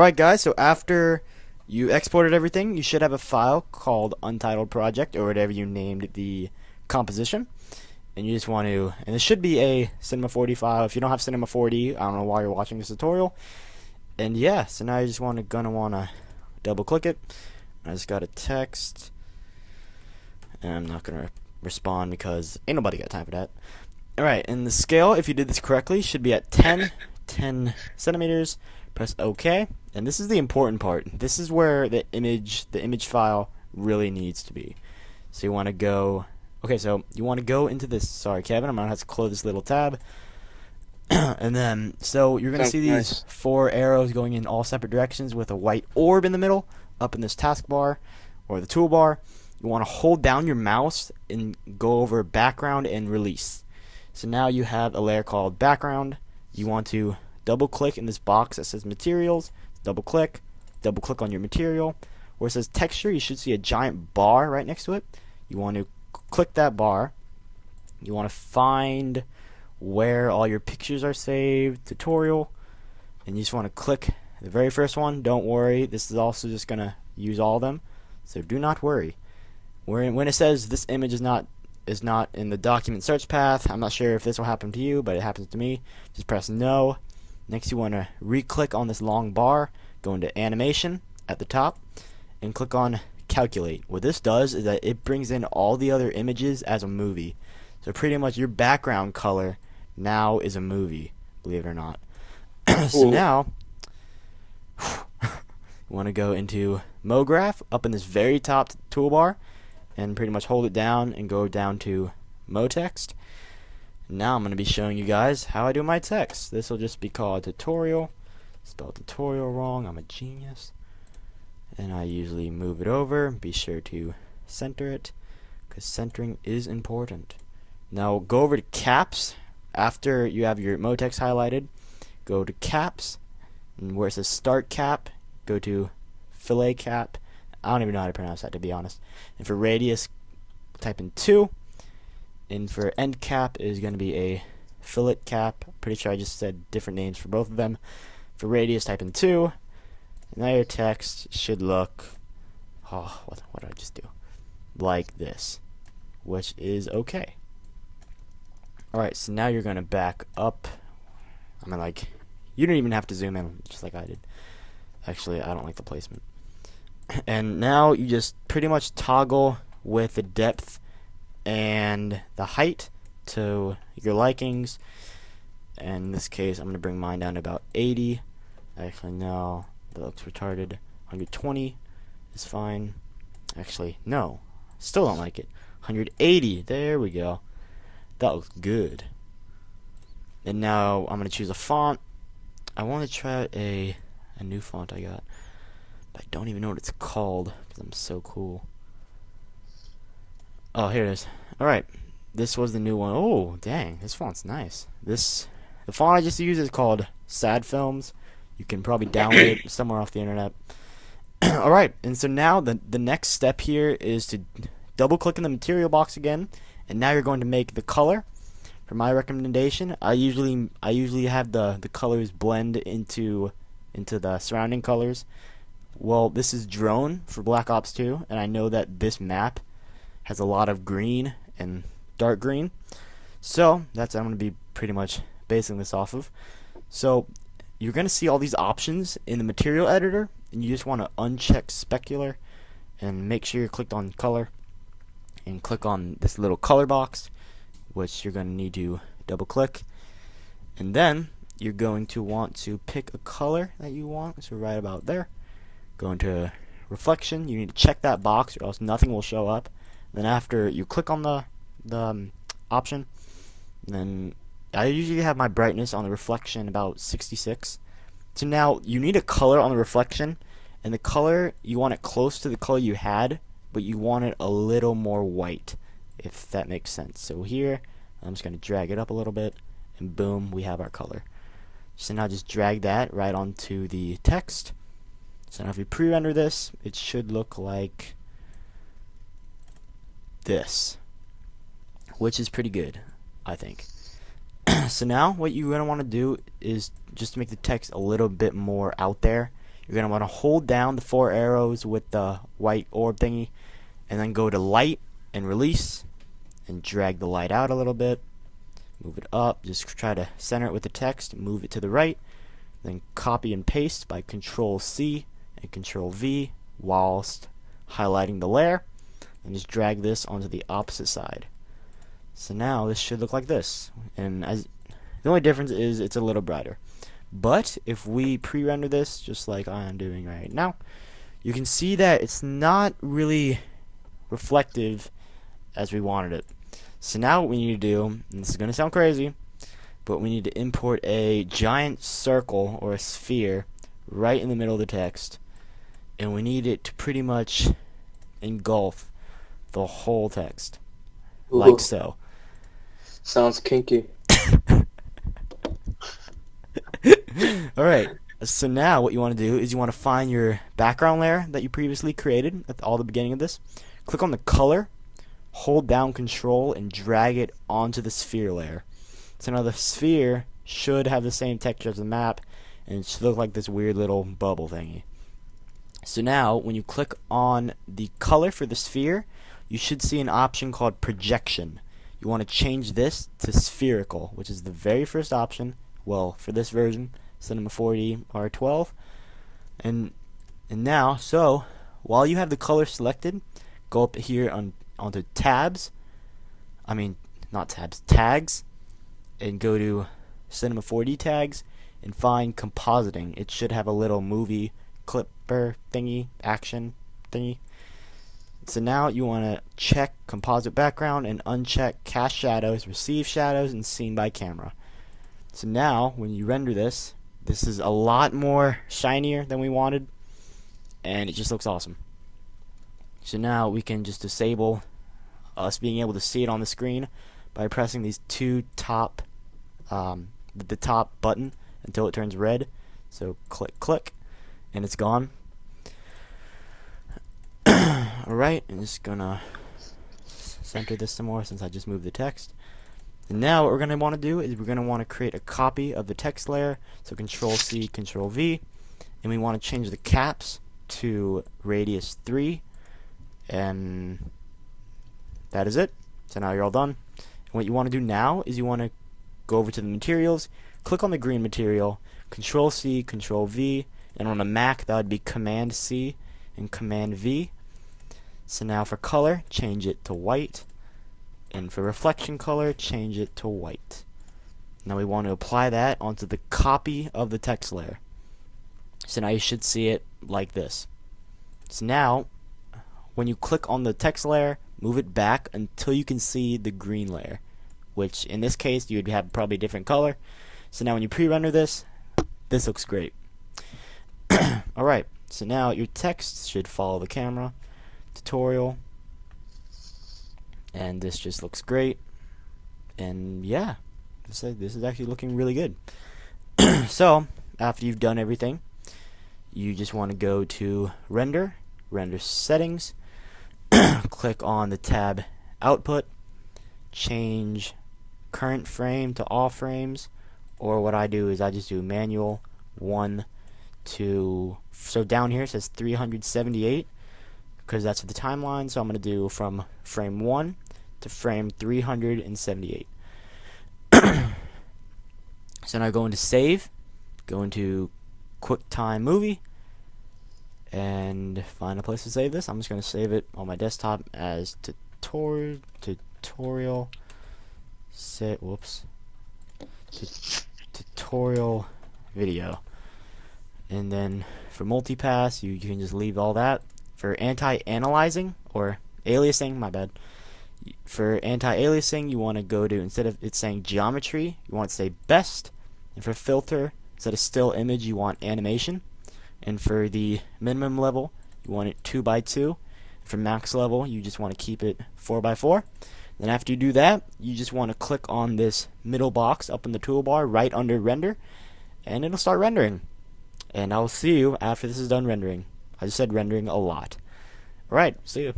Alright guys, so after you exported everything, you should have a file called Untitled Project, or whatever you named the composition. And you just want to, and it should be a Cinema 4D file. If you don't have Cinema 4D, I don't know why you're watching this tutorial. And yeah, so now you just gonna wanna double click it. I just got a text, and I'm not gonna respond because ain't nobody got time for that. Alright, and the scale, if you did this correctly, should be at 10 centimeters. Press OK, and this is the important part. This is where the image file really needs to be. So you want to go, okay, so you want to go into this, sorry Kevin, I'm going to have to close this little tab. And then, so you're going to see these 4 arrows going in all separate directions with a white orb in the middle, up in this taskbar, or the toolbar. You want to hold down your mouse and go over background and release. So now you have a layer called background. You want to double click in this box that says materials, double click on your material. Where it says texture, you should see a giant bar right next to it. You want to click that bar. You want to find where all your pictures are saved, tutorial, and you just want to click the very first one. Don't worry, this is also just gonna use all of them, so do not worry. When it says this image is not in the document search path, I'm not sure if this will happen to you, but it happens to me. Just press no. Next you want to re-click on this long bar, go into animation at the top, and click on calculate. What this does is that it brings in all the other images as a movie. So pretty much your background color now is a movie, believe it or not. So now you want to go into MoGraph up in this very top toolbar and pretty much hold it down and go down to MoText. Now I'm going to be showing you guys how I do my text. This will just be called tutorial. Spelled tutorial wrong, I'm a genius. And I usually move it over. Be sure to center it, because centering is important. Now go over to caps. After you have your MoText highlighted, go to caps, and where it says start cap, go to fillet cap. I don't even know how to pronounce that, to be honest. And for radius, type in 2. And for end cap is going to be a fillet cap. Pretty sure I just said different names for both of them. For radius, type in 2. And now your text should look, oh, what did I just do? Like this, which is okay. Alright, so now you're going to back up. I mean, like, you don't even have to zoom in, just like I did. Actually, I don't like the placement. And now you just pretty much toggle with the depth and the height to your likings. And in this case, I'm going to bring mine down to about 80. Actually, no, that looks retarded. 120 is fine. Actually, no, still don't like it. 180, there we go. That looks good. And now I'm going to choose a font. I want to try out a new font I got, but I don't even know what it's called because I'm so cool. Oh, here it is. Alright, this was the new one. Oh, dang, this font's nice. The font I just used is called Sad Films. You can probably download it somewhere off the internet. Alright, and so now the next step here is to double click in the material box again, and now you're going to make the color. For my recommendation, I usually have the colors blend into the surrounding colors. Well, this is drone for Black Ops 2, and I know that this map has a lot of green and dark green, so that's what I'm going to be pretty much basing this off of. So you're going to see all these options in the material editor, and you just want to uncheck specular and make sure you're clicked on color and click on this little color box, which you're going to need to double click, and then you're going to want to pick a color that you want. So right about there, go into reflection. You need to check that box or else nothing will show up. Then after you click on the option, then I usually have my brightness on the reflection about 66. So now you need a color on the reflection, and the color, you want it close to the color you had, but you want it a little more white, if that makes sense. So here, I'm just going to drag it up a little bit, and boom, we have our color. So now just drag that right onto the text. So now if you pre-render this, it should look like this, which is pretty good, I think. So now what you're going to want to do is just to make the text a little bit more out there, you're going to want to hold down the 4 arrows with the white orb thingy, and then go to light and release, and drag the light out a little bit. Move it up, just try to center it with the text, move it to the right, then copy and paste by Control C and Control V whilst highlighting the layer, and just drag this onto the opposite side. So now this should look like this, and the only difference is it's a little brighter. But if we pre-render this just like I am doing right now, you can see that it's not really reflective as we wanted it. So now what we need to do, and this is going to sound crazy, but we need to import a giant circle or a sphere right in the middle of the text, and we need it to pretty much engulf the whole text. Ooh. Like so. Sounds kinky. Alright, so now what you want to do is you want to find your background layer that you previously created at all the beginning of this. Click on the color, hold down Control, and drag it onto the sphere layer. So now the sphere should have the same texture as the map, and it should look like this weird little bubble thingy. So now when you click on the color for the sphere, you should see an option called projection. You want to change this to spherical, which is the very first option. Well, for this version, Cinema 4D R12. And now, so while you have the color selected, go up here onto tabs. I mean, not tabs, tags, and go to Cinema 4D tags and find compositing. It should have a little movie clipper thingy, action thingy. So now you want to check composite background and uncheck cast shadows, receive shadows, and seen by camera. So now when you render this, this is a lot more shinier than we wanted, and it just looks awesome. So now we can just disable us being able to see it on the screen by pressing these two top, the top button until it turns red. So click, click, and it's gone. Alright, I'm just gonna center this some more since I just moved the text. And now what we're gonna want to do is we're gonna want to create a copy of the text layer. So Control C, Control V, and we want to change the caps to radius 3, and that is it. So now you're all done. And what you want to do now is you want to go over to the materials, click on the green material, Control C, Control V, and on a Mac that would be Command C and Command V. So now for color, change it to white, and for reflection color, change it to white. Now we want to apply that onto the copy of the text layer. So now you should see it like this. So now when you click on the text layer, move it back until you can see the green layer, which in this case you would have probably a different color. So now when you pre-render this, this looks great. Alright, so now your text should follow the camera tutorial, and this just looks great. And yeah, this is actually looking really good. So after you've done everything, you just want to go to render settings, click on the tab output, change current frame to all frames, or what I do is I just do manual 1 to, so down here it says 378 because that's the timeline, so I'm going to do from frame 1 to frame 378. So now go into save, go into QuickTime Movie, and find a place to save this. I'm just going to save it on my desktop as tutorial video. And then for multipass, you can just leave all that. For anti-aliasing, or aliasing, my bad. For anti-aliasing, you want to go to, instead of it saying geometry, you want to say best. And for filter, instead of still image, you want animation. And for the minimum level, you want it 2x2. For max level, you just want to keep it 4x4. Then after you do that, you just want to click on this middle box up in the toolbar right under render, and it'll start rendering. And I'll see you after this is done rendering. I just said rendering a lot. Alright, see you.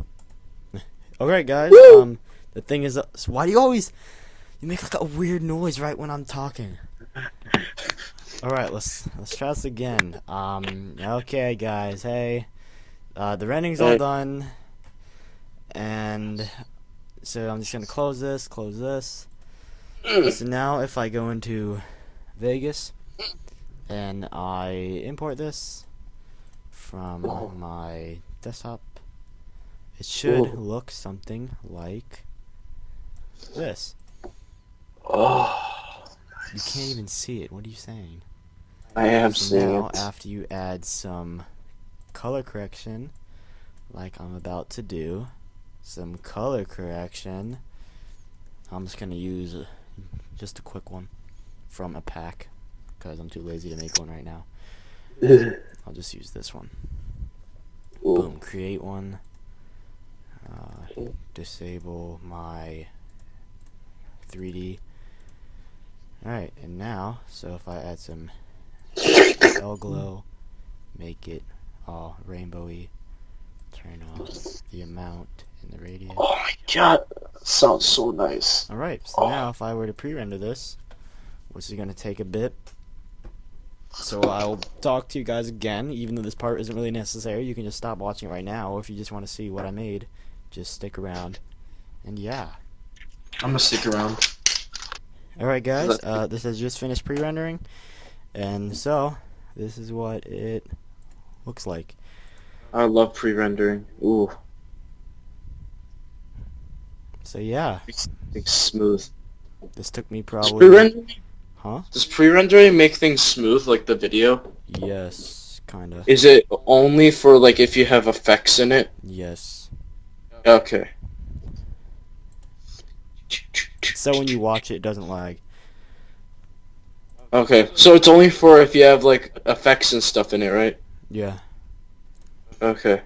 Alright guys, Woo! The thing is, so why do you make like a weird noise right when I'm talking? Alright, let's try this again. Okay, guys. Hey, the rendering's all done, and so I'm just gonna close this. So now, if I go into Vegas and I import this from my desktop, it should look something like this. Oh, You can't even see it. What are you saying? I am So seeing now, it. after you add some color correction, like I'm about to do, I'm just gonna use just a quick one from a pack, because I'm too lazy to make one right now. I'll just use this one. Boom, create one. Disable my 3D. Alright, and now, so if I add some L glow, make it all rainbowy, turn off the amount and the radius. Oh my god, sounds so nice. Alright, so now if I were to pre-render this, which is going to take a bit, so I'll talk to you guys again, even though this part isn't really necessary. You can just stop watching it right now, or if you just want to see what I made, just stick around. And yeah. I'm gonna stick around. Alright guys, this has just finished pre-rendering, and so this is what it looks like. I love pre-rendering. Ooh, So yeah, it's smooth. this took me Does probably... pre-rendering, Huh? does pre-rendering make things smooth like the video? Yes, kinda. Is it only for like if you have effects in it? Yes. Okay. So when you watch it, it doesn't lag. Okay, so it's only for if you have like effects and stuff in it, right? Yeah. Okay.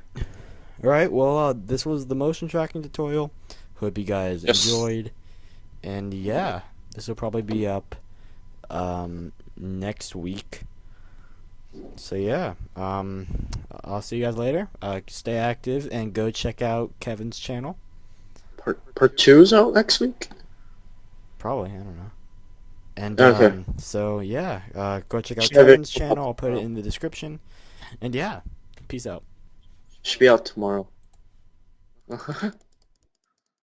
Alright, well, this was the motion tracking tutorial. Hope you guys enjoyed. And yeah, this will probably be up next week. So yeah, I'll see you guys later. Stay active and go check out Kevin's channel. Part 2's out next week? Probably, I don't know. And Okay. so yeah, go check out Should have it- Kevin's channel. I'll put it in the description. And yeah, peace out. Should be out tomorrow.